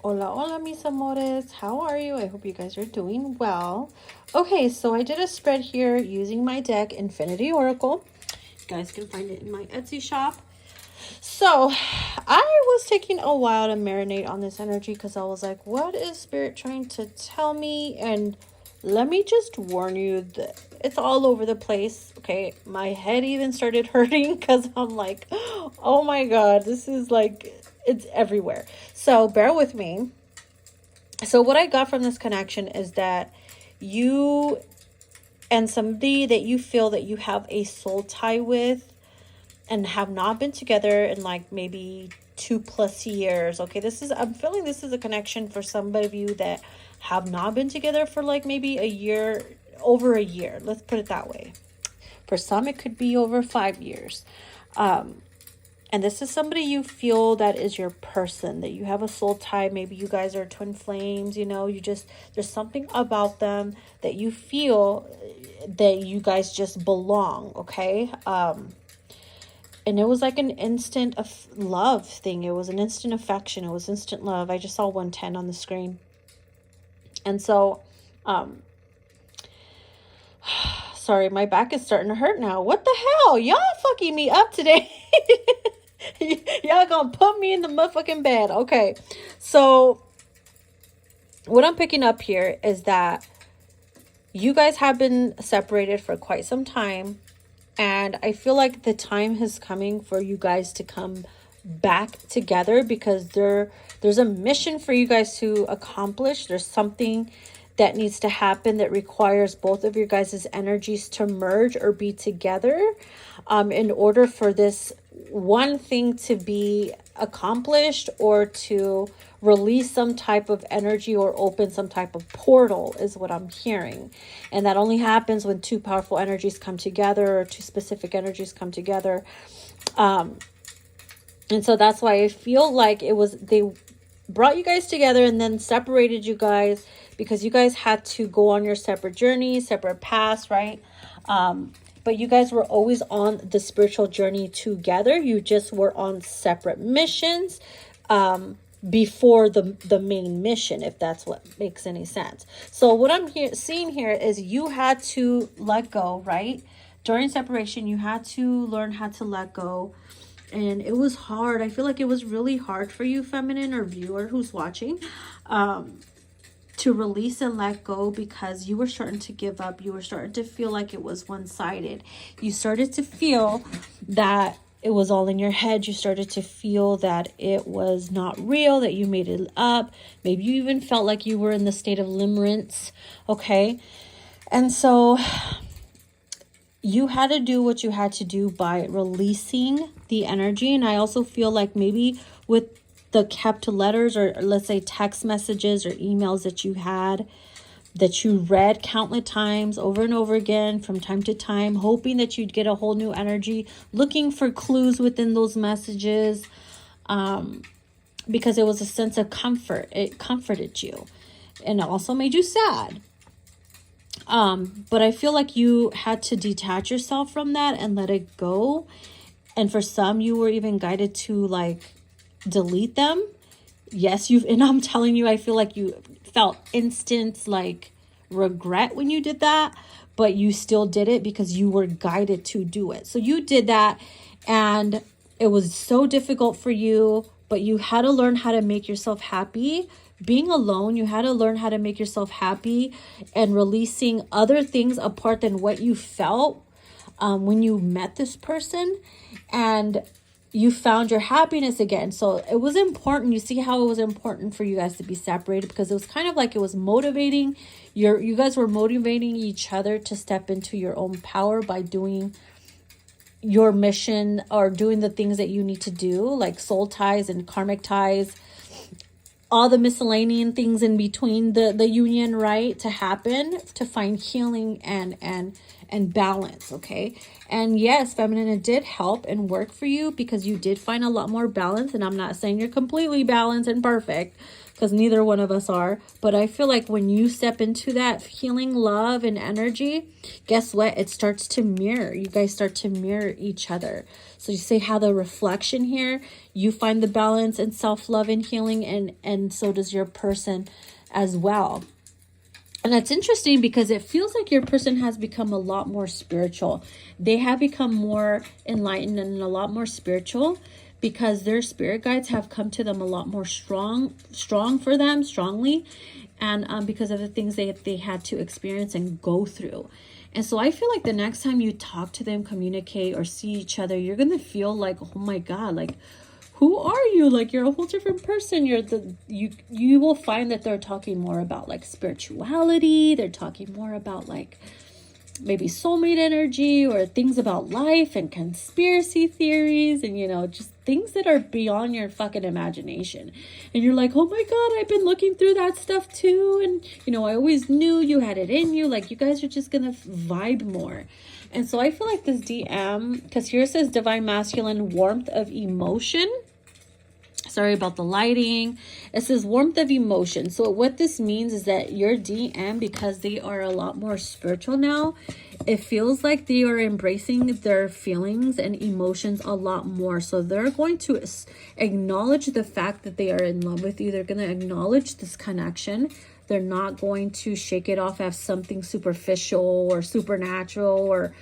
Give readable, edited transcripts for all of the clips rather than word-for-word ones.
Hola, hola, mis amores. How are you? I hope you guys are doing well. Okay, so I did a spread here using my deck, Infinity Oracle. You guys can find it in my Etsy shop. So I was taking a while to marinate on this energy because I was like, what is Spirit trying to tell me? And let me just warn you that it's all over the place. Okay, my head even started hurting because I'm like, oh my God, this is like, it's everywhere. So bear with me. So what I got from this connection is that you and somebody that you feel that you have a soul tie with and have not been together in like maybe 2+ years. Okay, I'm feeling this is a connection for somebody of you that have not been together for like maybe a year, over a year. Let's put it that way. For some, it could be over 5 years. And this is somebody you feel that is your person, that you have a soul tie. Maybe you guys are twin flames, there's something about them that you feel that you guys just belong, okay? And it was like an instant of love thing. It was an instant affection. It was instant love. I just saw 110 on the screen. And so, sorry, my back is starting to hurt now. What the hell? Y'all fucking me up today. Y'all gonna put me in the motherfucking bed. Okay. So, what I'm picking up here is that you guys have been separated for quite some time. And I feel like the time is coming for you guys to come back together because there's a mission for you guys to accomplish. There's something that needs to happen that requires both of your guys' energies to merge or be together in order for this one thing to be accomplished or to release some type of energy or open some type of portal is what I'm hearing. And that only happens when two powerful energies come together or two specific energies come together. And so that's why I feel like they brought you guys together and then separated you guys because you guys had to go on your separate journeys, separate paths, right? But you guys were always on the spiritual journey together. You just were on separate missions before the main mission, if that's what makes any sense. So what I'm seeing here is you had to let go, right? During separation, you had to learn how to let go. And it was hard. I feel like it was really hard for you, feminine or viewer who's watching, to release and let go because you were starting to give up. You were starting to feel like it was one-sided. You started to feel that it was all in your head. You started to feel that it was not real, that you made it up. Maybe you even felt like you were in the state of limerence, okay? And so you had to do what you had to do by releasing the energy. And I also feel like maybe with the kept letters or let's say text messages or emails that you had, that you read countless times over and over again from time to time, hoping that you'd get a whole new energy, looking for clues within those messages, because it was a sense of comfort. It comforted you and it also made you sad. But I feel like you had to detach yourself from that and let it go. And for some, you were even guided to like delete them. Yes, and I'm telling you, I feel like you felt instant like regret when you did that, but you still did it because you were guided to do it. So you did that and it was so difficult for you, but you had to learn how to make yourself happy. Being alone, you had to learn how to make yourself happy and releasing other things apart than what you felt when you met this person and you found your happiness again. So it was important. You see how it was important for you guys to be separated because it was kind of like it was motivating. You guys were motivating each other to step into your own power by doing your mission or doing the things that you need to do, like soul ties and karmic ties, all the miscellaneous things in between the union, right, to happen, to find healing and and balance, okay? And yes, feminine, it did help and work for you because you did find a lot more balance. And I'm not saying you're completely balanced and perfect, because neither one of us are. But I feel like when you step into that healing love and energy, guess what? It starts to mirror. You guys start to mirror each other. So you say how the reflection here, you find the balance and self-love and healing, and so does your person as well. And that's interesting because it feels like your person has become a lot more spiritual. They have become more enlightened and a lot more spiritual, because their spirit guides have come to them a lot more strongly, and because of the things they had to experience and go through. And so I feel like the next time you talk to them, communicate, or see each other, you're gonna feel like, oh my God, like, who are you? Like, you're a whole different person. You will find that they're talking more about like spirituality. They're talking more about like maybe soulmate energy, or things about life and conspiracy theories, and just things that are beyond your fucking imagination. And you're like, oh my God, I've been looking through that stuff too, and I always knew you had it in you. Like, you guys are just gonna vibe more. And so I feel like this DM, because here it says divine masculine, warmth of emotion. Sorry about the lighting. It says warmth of emotion. So what this means is that your DM, because they are a lot more spiritual now, it feels like they are embracing their feelings and emotions a lot more. So they're going to acknowledge the fact that they are in love with you. They're going to acknowledge this connection. They're not going to shake it off as something superficial or supernatural, or,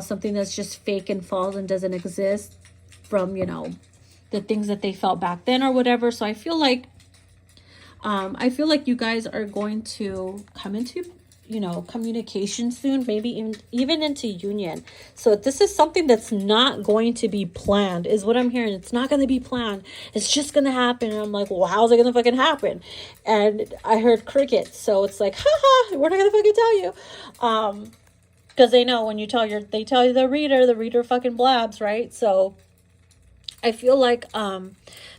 something that's just fake and false and doesn't exist from, the things that they felt back then or whatever. So I feel like you guys are going to come into, communication soon, maybe even into union. So this is something that's not going to be planned, is what I'm hearing. It's not going to be planned. It's just going to happen. And I'm like, well, how's it going to fucking happen? And I heard crickets. So it's like, haha, we're not going to fucking tell you. Because they know when they tell you the reader fucking blabs, right? So I feel like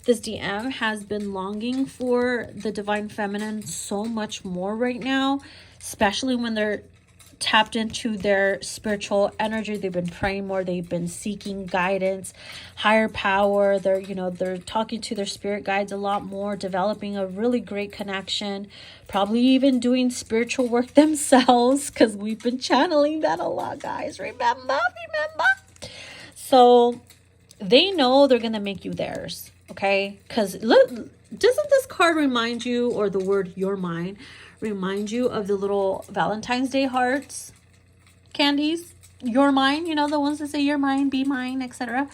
this DM has been longing for the divine feminine so much more right now, especially when they're tapped into their spiritual energy. They've been praying more. They've been seeking guidance, higher power. They're talking to their spirit guides a lot more, developing a really great connection, probably even doing spiritual work themselves, because we've been channeling that a lot, guys. Remember? So they know they're going to make you theirs, okay? Because doesn't this card remind you, or the word "you're mine" remind you of the little Valentine's Day hearts candies? You're mine, the ones that say you're mine, be mine, etc.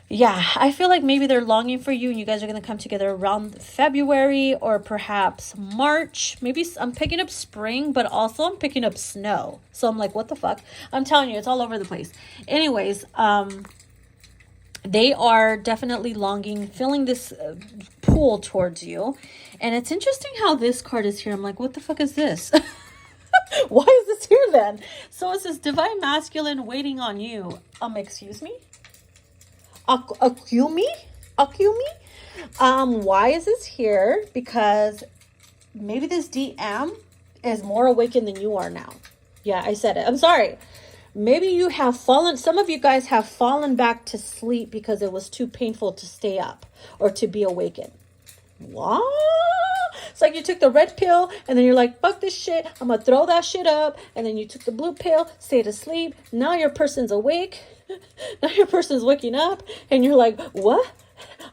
Yeah, I feel like maybe they're longing for you, and you guys are going to come together around February or perhaps March. Maybe I'm picking up spring, but also I'm picking up snow. So I'm like, what the fuck? I'm telling you, it's all over the place. Anyways, they are definitely longing, feeling this pull towards you. And it's interesting how this card is here. I'm like, what the fuck is this? Why is this here then? So it says divine masculine waiting on you. Excuse me? Akumi? Why is this here? Because maybe this DM is more awakened than you are now. Yeah, I said it. I'm sorry. Maybe you have fallen, some of you guys have fallen back to sleep because it was too painful to stay up or to be awakened. What? It's like you took the red pill and then you're like, fuck this shit, I'm gonna throw that shit up. And then you took the blue pill, stayed asleep. Now your person's awake. Now your person's waking up and you're like, what?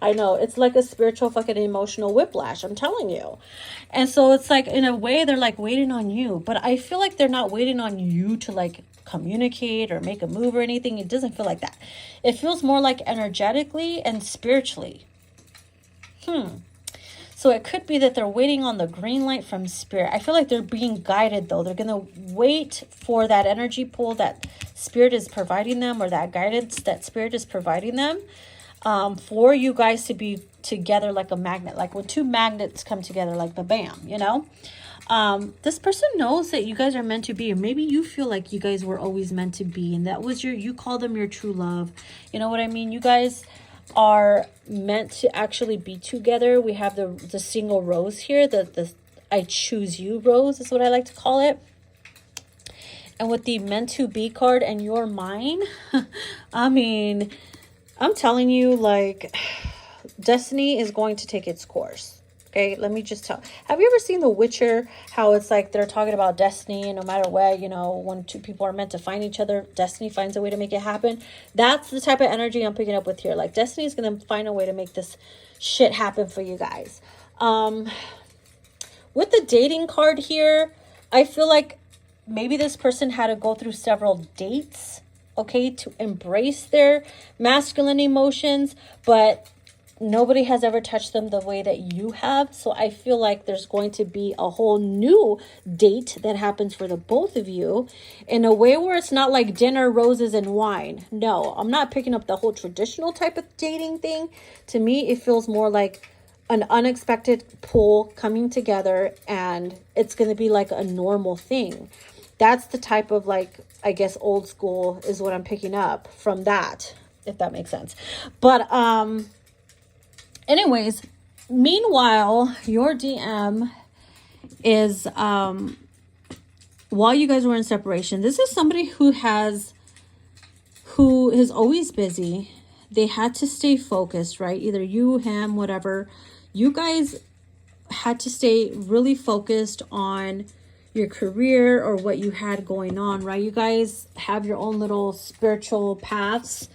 I know, it's like a spiritual fucking emotional whiplash, I'm telling you. And so it's like, in a way, they're like waiting on you. But I feel like they're not waiting on you to like communicate or make a move or anything. It doesn't feel like that. It feels more like energetically and spiritually. So it could be that they're waiting on the green light from spirit. I feel like they're being guided though. They're going to wait for that energy pull that spirit is providing them, or that guidance that spirit is providing them, for you guys to be together like a magnet. Like when two magnets come together, like bam, this person knows that you guys are meant to be, or maybe you feel like you guys were always meant to be, and that was you call them your true love. You know what I mean? You guys are meant to actually be together. We have the single rose here, the I choose you rose is what I like to call it. And with the meant to be card and you're mine, I mean, I'm telling you, like, destiny is going to take its course. Okay, let me just tell. Have you ever seen The Witcher? How it's like they're talking about destiny, and no matter what, you know, when two people are meant to find each other, destiny finds a way to make it happen. That's the type of energy I'm picking up with here. Like, destiny is going to find a way to make this shit happen for you guys. With the dating card here, I feel like maybe this person had to go through several dates, okay, to embrace their masculine emotions, but nobody has ever touched them the way that you have. So I feel like there's going to be a whole new date that happens for the both of you in a way where it's not like dinner, roses, and wine. No, I'm not picking up the whole traditional type of dating thing. To me, it feels more like an unexpected pull coming together, and it's going to be like a normal thing. That's the type of, like, I guess old school is what I'm picking up from that, if that makes sense. But anyways, meanwhile, your DM is while you guys were in separation, this is somebody who is always busy. They had to stay focused, right? Either you, him, whatever. You guys had to stay really focused on your career or what you had going on, right? You guys have your own little spiritual paths.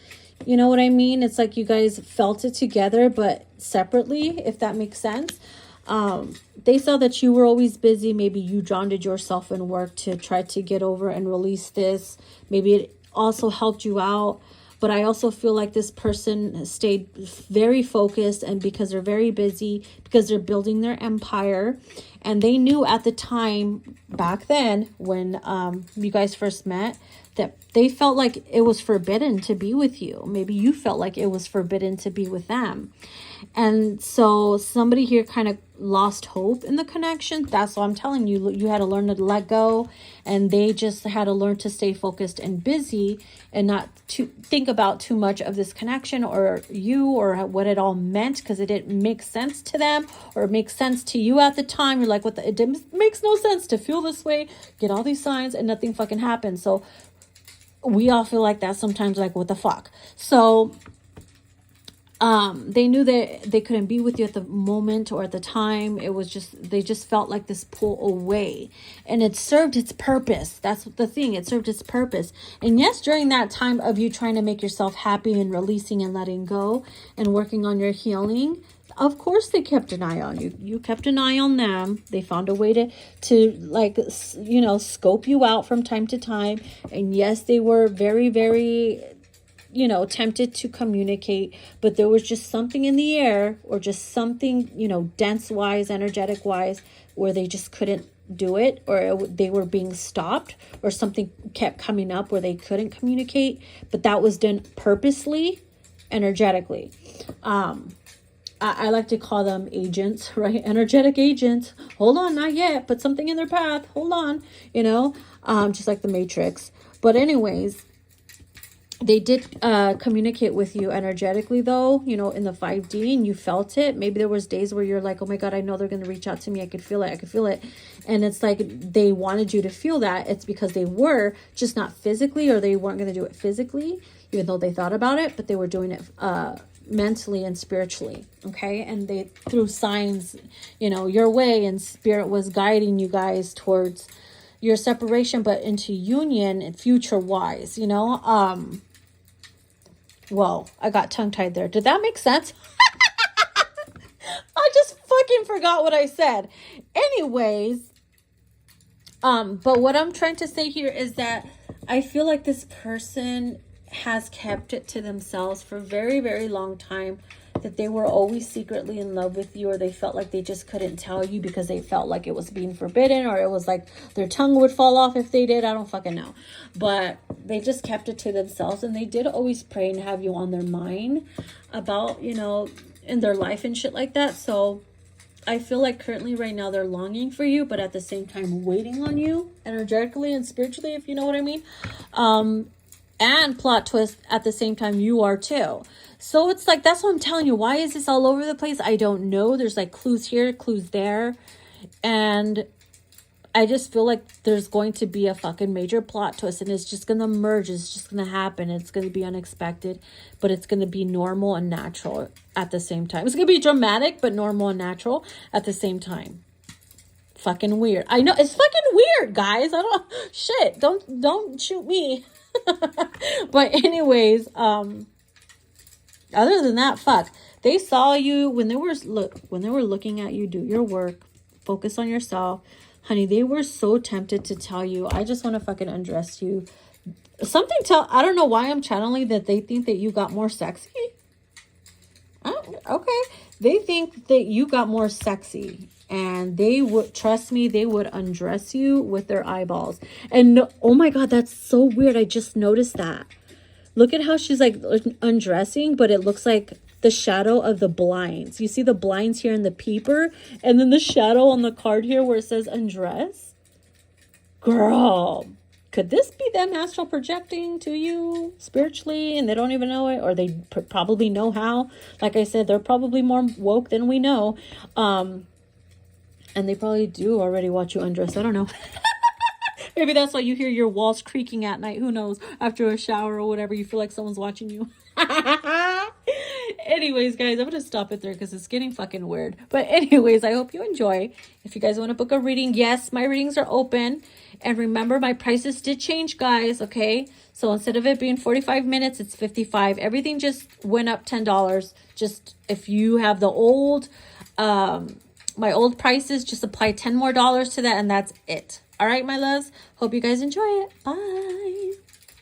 You know what I mean? It's like you guys felt it together, but separately, if that makes sense. They saw that you were always busy. Maybe you drowned yourself in work to try to get over and release this. Maybe it also helped you out. But I also feel like this person stayed very focused, and because they're very busy, because they're building their empire, and they knew at the time back then when you guys first met that they felt like it was forbidden to be with you. Maybe you felt like it was forbidden to be with them. And so somebody here kind of lost hope in the connection. That's what I'm telling you. You had to learn to let go, and they just had to learn to stay focused and busy and not to think about too much of this connection or you or what it all meant, because it didn't make sense to them or it makes sense to you at the time. You're like, it makes no sense to feel this way, get all these signs, and nothing fucking happens. So we all feel like that sometimes, like, what the fuck? So they knew that they couldn't be with you at the moment or at the time. It was just, they just felt like this pull away, and it served its purpose. That's the thing. It served its purpose. And yes, during that time of you trying to make yourself happy and releasing and letting go and working on your healing, of course they kept an eye on you. You kept an eye on them. They found a way to like, you know, scope you out from time to time. And yes, they were very, very, you know, tempted to communicate, but there was just something in the air, or just something, you know, dense wise, energetic wise, where they just couldn't do it, or they were being stopped, or something kept coming up where they couldn't communicate, but that was done purposely, energetically. I like to call them agents, right? Energetic agents. Hold on, not yet. Put something in their path. Hold on, you know, just like the Matrix. But anyways, they did communicate with you energetically, though, you know, in the 5D, and you felt it. Maybe there was days where you're like, oh my God, I know they're going to reach out to me. I could feel it. I could feel it. And it's like they wanted you to feel that. It's because they were just not physically, or they weren't going to do it physically, even though they thought about it, but they were doing it mentally and spiritually. Okay. And they threw signs, you know, your way, and spirit was guiding you guys towards your separation, but into union and future wise, you know. Whoa, I got tongue-tied there. Did that make sense? I just fucking forgot what I said. Anyways, but what I'm trying to say here is that I feel like this person has kept it to themselves for a very, very long time, that they were always secretly in love with you, or they felt like they just couldn't tell you because they felt like it was being forbidden, or it was like their tongue would fall off if they did. I don't fucking know. But they just kept it to themselves, and they did always pray and have you on their mind about, you know, in their life and shit like that. So I feel like currently right now they're longing for you, but at the same time waiting on you energetically and spiritually, if you know what I mean. And plot twist, at the same time, you are too. So it's like, that's what I'm telling you. Why is this all over the place? I don't know. There's like clues here, clues there. And I just feel like there's going to be a fucking major plot twist, and it's just going to merge. It's just going to happen. It's going to be unexpected, but it's going to be normal and natural at the same time. It's going to be dramatic, but normal and natural at the same time. Fucking weird. I know, it's fucking weird, guys. I don't, shit, don't shoot me. But anyways, other than that, fuck. They saw you when they were looking at you do your work, focus on yourself. Honey, they were so tempted to tell you, I just want to fucking undress you. I don't know why I'm channeling that they think that you got more sexy. Okay. They think that you got more sexy. And they would, trust me, they would undress you with their eyeballs. And no, oh my God, that's so weird. I just noticed that. Look at how she's like undressing, but it looks like the shadow of the blinds. You see the blinds here in the peeper, and then the shadow on the card here where it says undress. Girl, could this be them astral projecting to you spiritually and they don't even know it? Or they probably know how. Like I said, they're probably more woke than we know. And they probably do already watch you undress. I don't know. Maybe that's why you hear your walls creaking at night. Who knows? After a shower or whatever, you feel like someone's watching you. Anyways, guys, I'm going to stop it there because it's getting fucking weird. But anyways, I hope you enjoy. If you guys want to book a reading, yes, my readings are open. And remember, my prices did change, guys, okay? So instead of it being 45 minutes, it's 55. Everything just went up $10. Just if you have the old, my old prices, just apply $10 more to that, and that's it. All right, my loves. Hope you guys enjoy it. Bye.